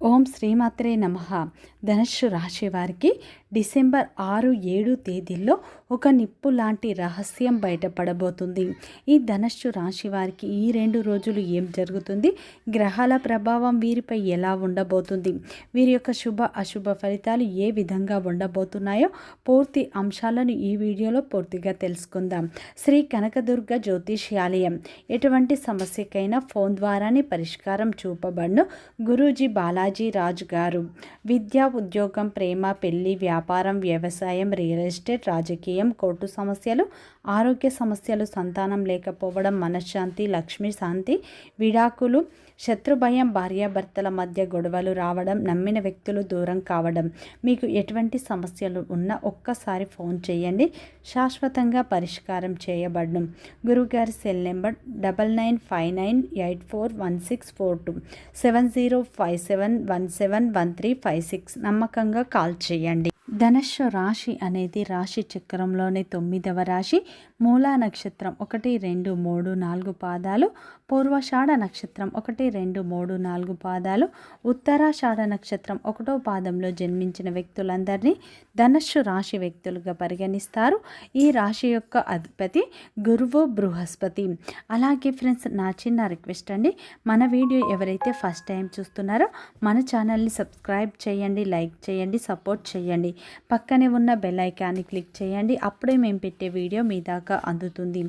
ఓం శ్రీమాత్రే నమః. ధనుస్సు రాశి వారికి డిసెంబర్ 6-7 తేదీల్లో ఒక నిప్పు లాంటి రహస్యం బయటపడబోతుంది. ఈ ధనుస్సు రాశి వారికి ఈ 2 రోజులు ఏం జరుగుతుంది, గ్రహాల ప్రభావం వీరిపై ఎలా ఉండబోతుంది, వీరి యొక్క శుభ అశుభ ఫలితాలు ఏ విధంగా ఉండబోతున్నాయో పూర్తి అంశాలను ఈ వీడియోలో పూర్తిగా తెలుసుకుందాం. శ్రీ కనకదుర్గ జ్యోతిష్యాలయం. ఎటువంటి సమస్యకైనా ఫోన్ ద్వారానే పరిష్కారం చూపబడును. గురూజీ బాలాజీ రాజు గారు. విద్య, ఉద్యోగం, ప్రేమ, పెళ్లి, వ్యాపారం, వ్యవసాయం, రియల్ ఎస్టేట్, రాజకీయం, కోర్టు సమస్యలు, ఆరోగ్య సమస్యలు, సంతానం లేకపోవడం, మనశ్శాంతి, లక్ష్మీ శాంతి, విడాకులు, శత్రుభయం, భార్యాభర్తల మధ్య గొడవలు రావడం, నమ్మిన వ్యక్తులు దూరం కావడం, మీకు ఎటువంటి సమస్యలు ఉన్నా ఒక్కసారి ఫోన్ చేయండి, శాశ్వతంగా పరిష్కారం చేయబడును. గురుగారి సెల్ నెంబర్ 9959841642 7057171356. నమ్మకంగా కాల్ చేయండి. ధనుస్సు రాశి అనేది రాశి చక్రంలోని 9వ రాశి. మూలా నక్షత్రం 1, 2, 3, 4 పాదాలు, పూర్వాషాఢ నక్షత్రం 1, 2, 3, 4 పాదాలు, ఉత్తరాషాఢ నక్షత్రం 1వ పాదంలో జన్మించిన వ్యక్తులందరినీ ధనుస్సు రాశి వ్యక్తులుగా పరిగణిస్తారు. ఈ రాశి యొక్క అధిపతి గురువు బృహస్పతి. అలాగే ఫ్రెండ్స్, నా చిన్న రిక్వెస్ట్ అండి, మన వీడియో ఎవరైతే ఫస్ట్ టైం చూస్తున్నారో మన ఛానల్ని సబ్స్క్రైబ్ చేయండి, లైక్ చేయండి, సపోర్ట్ చేయండి. పక్కనే ఉన్న బెల్ ఐకాన్ని క్లిక్ చేయండి. అప్పుడే మేము పెట్టే వీడియో మీ దాకా అందుతుంది.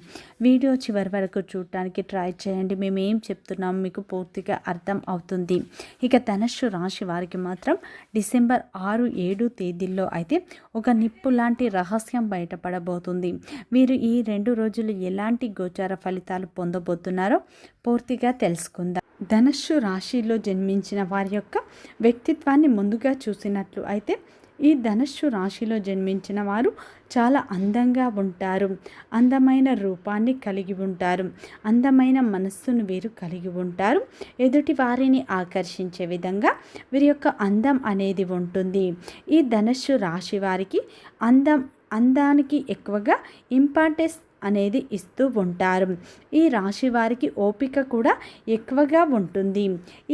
వీడియో చివరి వరకు చూడటానికి ట్రై చేయండి. మేము ఏం చెప్తున్నాము మీకు పూర్తిగా అర్థం అవుతుంది. ఇక ధనుస్సు రాశి వారికి మాత్రం డిసెంబర్ 6-7 తేదీల్లో అయితే ఒక నిప్పు లాంటి రహస్యం బయటపడబోతుంది. వీరు ఈ 2 రోజులు ఎలాంటి గోచార ఫలితాలు పొందబోతున్నారో పూర్తిగా తెలుసుకుందాం. ధనుస్సు రాశిలో జన్మించిన వారి యొక్క వ్యక్తిత్వాన్ని ముందుగా చూసినట్లు అయితే ఈ ధనుస్సు రాశిలో జన్మించిన వారు చాలా అందంగా ఉంటారు. అందమైన రూపాన్ని కలిగి ఉంటారు. అందమైన మనస్సును వీరు కలిగి ఉంటారు. ఎదుటి వారిని ఆకర్షించే విధంగా వీరి యొక్క అందం అనేది ఉంటుంది. ఈ ధనుస్సు రాశి వారికి అందానికి ఎక్కువగా ఇంపార్టెన్స్ అనేది ఇస్తూ ఉంటారు. ఈ రాశి వారికి ఓపిక కూడా ఎక్కువగా ఉంటుంది.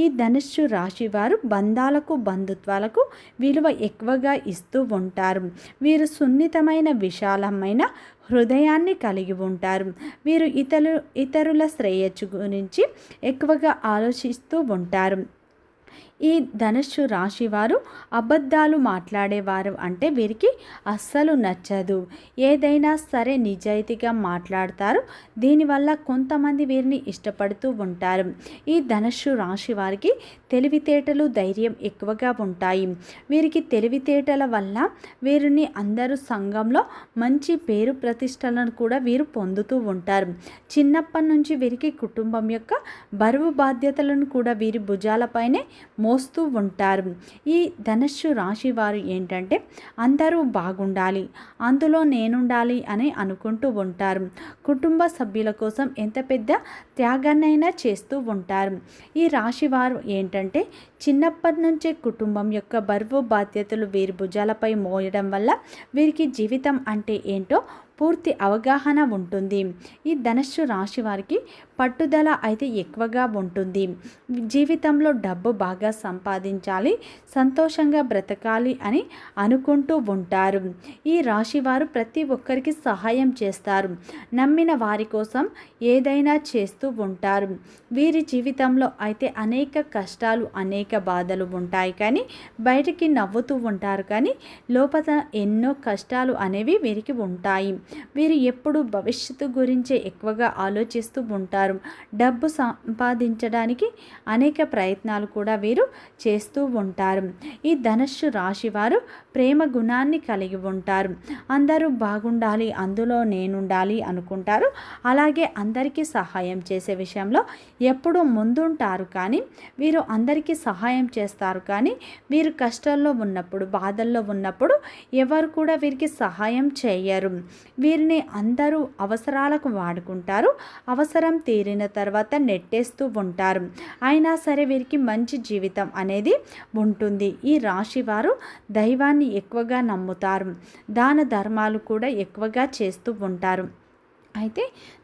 ఈ ధనుస్సు రాశి వారు బంధాలకు, బంధుత్వాలకు విలువ ఎక్కువగా ఇస్తూ ఉంటారు. వీరు సున్నితమైన, విశాలమైన హృదయాన్ని కలిగి ఉంటారు. వీరు ఇతరుల శ్రేయస్సు గురించి ఎక్కువగా ఆలోచిస్తూ ఉంటారు. ఈ ధనుస్సు రాశి వారు అబద్ధాలు మాట్లాడేవారు అంటే వీరికి అస్సలు నచ్చదు. ఏదైనా సరే నిజాయితీగా మాట్లాడతారు. దీనివల్ల కొంతమంది వీరిని ఇష్టపడుతూ ఉంటారు. ఈ ధనుస్సు రాశి వారికి తెలివితేటలు, ధైర్యం ఎక్కువగా ఉంటాయి. వీరికి తెలివితేటల వల్ల వీరిని అందరూ సంఘంలో మంచి పేరు ప్రతిష్టలను కూడా వీరు పొందుతూ ఉంటారు. చిన్నప్పటి నుంచి వీరికి కుటుంబం యొక్క బరువు బాధ్యతలను కూడా వీరి భుజాలపైనే మోస్తూ ఉంటారు. ఈ ధనుస్సు రాశి వారు ఏంటంటే అందరూ బాగుండాలి, అందులో నేనుండాలి అని అనుకుంటూ ఉంటారు. కుటుంబ సభ్యుల కోసం ఎంత పెద్ద త్యాగాన్నైనా చేస్తూ ఉంటారు. ఈ రాశి వారు ఏంటంటే చిన్నప్పటి నుంచే కుటుంబం యొక్క బరువు బాధ్యతలు వీరి భుజాలపై మోయడం వల్ల వీరికి జీవితం అంటే ఏంటో పూర్తి అవగాహన ఉంటుంది. ఈ ధనుస్సు రాశి వారికి పట్టుదల అయితే ఎక్కువగా ఉంటుంది. జీవితంలో డబ్బు బాగా సంపాదించాలి, సంతోషంగా బ్రతకాలి అని అనుకుంటూ ఉంటారు. ఈ రాశి వారు ప్రతి ఒక్కరికి సహాయం చేస్తారు. నమ్మిన వారి కోసం ఏదైనా చేస్తూ ఉంటారు. వీరి జీవితంలో అయితే అనేక కష్టాలు, అనేక బాధలు ఉంటాయి, కానీ బయటికి నవ్వుతూ ఉంటారు, కానీ లోపల ఎన్నో కష్టాలు అనేవి వీరికి ఉంటాయి. వీరు ఎప్పుడు భవిష్యత్తు గురించే ఎక్కువగా ఆలోచిస్తూ ఉంటారు. డబ్బు సంపాదించడానికి అనేక ప్రయత్నాలు కూడా వీరు చేస్తూ ఉంటారు. ఈ ధనుస్సు రాశి వారు ప్రేమ గుణాన్ని కలిగి ఉంటారు. అందరూ బాగుండాలి, అందులో నేనుండాలి అనుకుంటారు. అలాగే అందరికీ సహాయం చేసే విషయంలో ఎప్పుడూ ముందుంటారు. కానీ వీరు అందరికీ సహాయం చేస్తారు, కానీ వీరు కష్టాల్లో ఉన్నప్పుడు, బాధల్లో ఉన్నప్పుడు ఎవరు కూడా వీరికి సహాయం చేయరు. వీరిని అందరూ అవసరాలకు వాడుకుంటారు. అవసరం తీరిన తర్వాత నెట్టేస్తూ ఉంటారు. అయినా సరే వీరికి మంచి జీవితం అనేది ఉంటుంది. ఈ రాశి వారు దైవాన్ని ఎక్కువగా నమ్ముతారు. దాన ధర్మాలు కూడా ఎక్కువగా చేస్తూ ఉంటారు. అయితే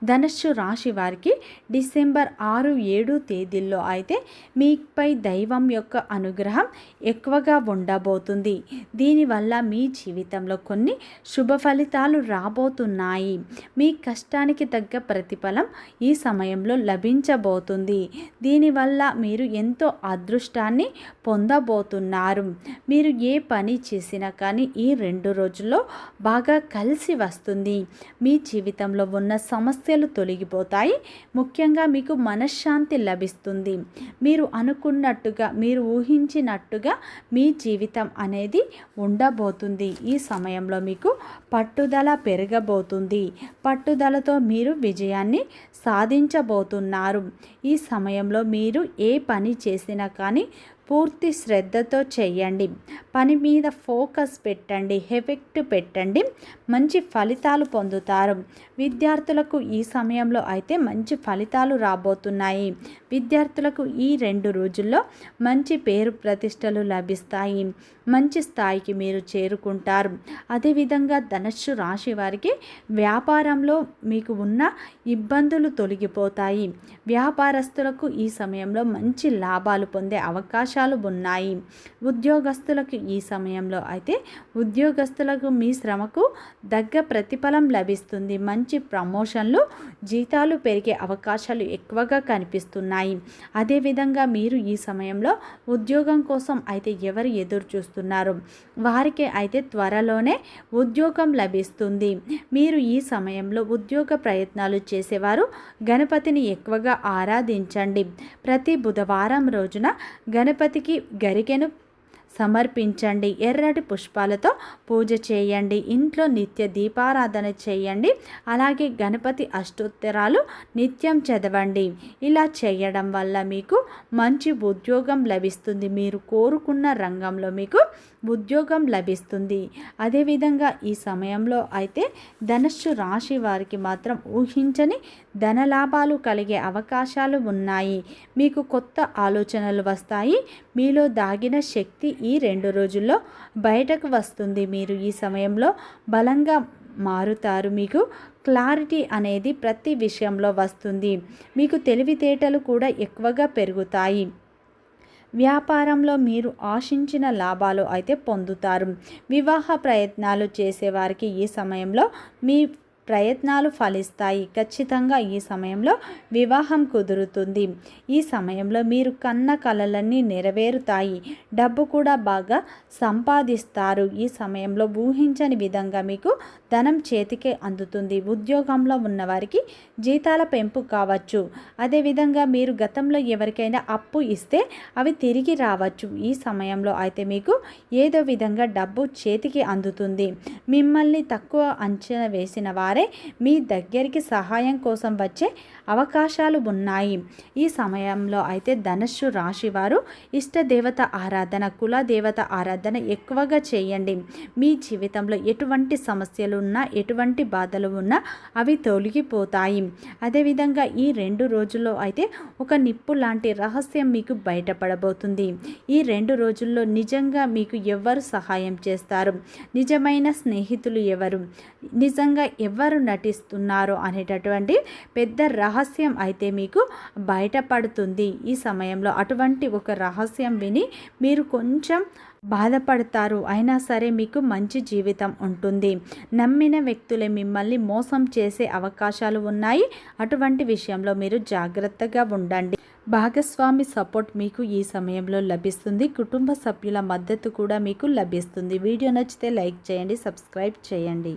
ధనుస్సు రాశి వారికి డిసెంబర్ 6, 7 తేదీల్లో అయితే మీపై దైవం యొక్క అనుగ్రహం ఎక్కువగా ఉండబోతుంది. దీనివల్ల మీ జీవితంలో కొన్ని శుభ ఫలితాలు రాబోతున్నాయి. మీ కష్టానికి తగ్గ ప్రతిఫలం ఈ సమయంలో లభించబోతుంది. దీనివల్ల మీరు ఎంతో అదృష్టాన్ని పొందబోతున్నారు. మీరు ఏ పని చేసినా కానీ ఈ 2 రోజుల్లో బాగా కలిసి వస్తుంది. మీ జీవితంలో ఉన్న సమస్యలు తొలగిపోతాయి. ముఖ్యంగా మీకు మనశ్శాంతి లభిస్తుంది. మీరు అనుకున్నట్టుగా, మీరు ఊహించినట్టుగా మీ జీవితం అనేది ఉండబోతుంది. ఈ సమయంలో మీకు పట్టుదల పెరగబోతుంది. పట్టుదలతో మీరు విజయాన్ని సాధించబోతున్నారు. ఈ సమయంలో మీరు ఏ పని చేసినా కానీ పూర్తి శ్రద్ధతో చేయండి. పని మీద ఫోకస్ పెట్టండి, ఎఫెక్ట్ పెట్టండి. మంచి ఫలితాలు పొందుతారు. విద్యార్థులకు ఈ సమయంలో అయితే మంచి ఫలితాలు రాబోతున్నాయి. విద్యార్థులకు ఈ 2 రోజుల్లో మంచి పేరు ప్రతిష్టలు లభిస్తాయి. మంచి స్థాయికి మీరు చేరుకుంటారు. అదేవిధంగా ధనుస్సు రాశి వారికి వ్యాపారంలో మీకు ఉన్న ఇబ్బందులు తొలగిపోతాయి. వ్యాపారస్తులకు ఈ సమయంలో మంచి లాభాలు పొందే అవకాశాలు ఉన్నాయి. ఉద్యోగస్తులకు ఈ సమయంలో అయితే ఉద్యోగస్తులకు మీ శ్రమకు తగ్గ ప్రతిఫలం లభిస్తుంది. మంచి ప్రమోషన్లు, జీతాలు పెరిగే అవకాశాలు ఎక్కువగా కనిపిస్తున్నాయి. అదేవిధంగా మీరు ఈ సమయంలో ఉద్యోగం కోసం అయితే ఎవరు ఎదురు చూస్తున్నారు వారికి అయితే త్వరలోనే ఉద్యోగం లభిస్తుంది. మీరు ఈ సమయంలో ఉద్యోగ ప్రయత్నాలు చేసేవారు గణపతిని ఎక్కువగా ఆరాధించండి. ప్రతి బుధవారం రోజున గణపతికి గరికెను సమర్పించండి. ఎర్రటి పుష్పాలతో పూజ చేయండి. ఇంట్లో నిత్య దీపారాధన చేయండి. అలాగే గణపతి అష్టోత్తరాలు నిత్యం చదవండి. ఇలా చేయడం వల్ల మీకు మంచి ఉద్యోగం లభిస్తుంది. మీరు కోరుకున్న రంగంలో మీకు ఉద్యోగం లభిస్తుంది. అదేవిధంగా ఈ సమయంలో అయితే ధనుస్సు రాశి వారికి మాత్రం ఊహించని ధనలాభాలు కలిగే అవకాశాలు ఉన్నాయి. మీకు కొత్త ఆలోచనలు వస్తాయి. మీలో దాగిన శక్తి ఈ 2 రోజుల్లో బయటకు వస్తుంది. మీరు ఈ సమయంలో బలంగా మారుతారు. మీకు క్లారిటీ అనేది ప్రతి విషయంలో వస్తుంది. మీకు తెలివితేటలు కూడా ఎక్కువగా పెరుగుతాయి. వ్యాపారంలో మీరు ఆశించిన లాభాలు అయితే పొందుతారు. వివాహ ప్రయత్నాలు చేసేవారికి ఈ సమయంలో మీ ప్రయత్నాలు ఫలిస్తాయి. ఖచ్చితంగా ఈ సమయంలో వివాహం కుదురుతుంది. ఈ సమయంలో మీరు కన్న కలలన్నీ నెరవేరుతాయి. డబ్బు కూడా బాగా సంపాదిస్తారు. ఈ సమయంలో ఊహించని విధంగా మీకు ధనం చేతికి అందుతుంది. ఉద్యోగంలో ఉన్నవారికి జీతాల పెంపు కావచ్చు. అదేవిధంగా మీరు గతంలో ఎవరికైనా అప్పు ఇస్తే అవి తిరిగి రావచ్చు. ఈ సమయంలో అయితే మీకు ఏదో విధంగా డబ్బు చేతికి అందుతుంది. మిమ్మల్ని తక్కువ అంచనా వేసిన వారే మీ దగ్గరికి సహాయం కోసం వచ్చే అవకాశాలు ఉన్నాయి. ఈ సమయంలో అయితే ధనుస్సు రాశి వారు ఇష్టదేవత ఆరాధన, కులదేవత ఆరాధన ఎక్కువగా చేయండి. మీ జీవితంలో ఎటువంటి సమస్యలు ఉన్నా, ఎటువంటి బాధలు ఉన్నా అవి తొలగిపోతాయి. అదేవిధంగా ఈ 2 రోజుల్లో అయితే ఒక నిప్పు లాంటి రహస్యం మీకు బయటపడబోతుంది. ఈ 2 రోజుల్లో నిజంగా మీకు ఎవరు సహాయం చేస్తారు, నిజమైన స్నేహితులు ఎవరు, నిజంగా ఎవరు నటిస్తున్నారు అనేటటువంటి పెద్ద రహస్యం అయితే మీకు బయటపడుతుంది. ఈ సమయంలో అటువంటి ఒక రహస్యం విని మీరు కొంచెం బాధపడతారు. అయినా సరే మీకు మంచి జీవితం ఉంటుంది. నమ్మిన వ్యక్తులే మిమ్మల్ని మోసం చేసే అవకాశాలు ఉన్నాయి. అటువంటి విషయంలో మీరు జాగ్రత్తగా ఉండండి. భాగస్వామి సపోర్ట్ మీకు ఈ సమయంలో లభిస్తుంది. కుటుంబ సభ్యుల మద్దతు కూడా మీకు లభిస్తుంది. వీడియో నచ్చితే లైక్ చేయండి, సబ్స్క్రైబ్ చేయండి.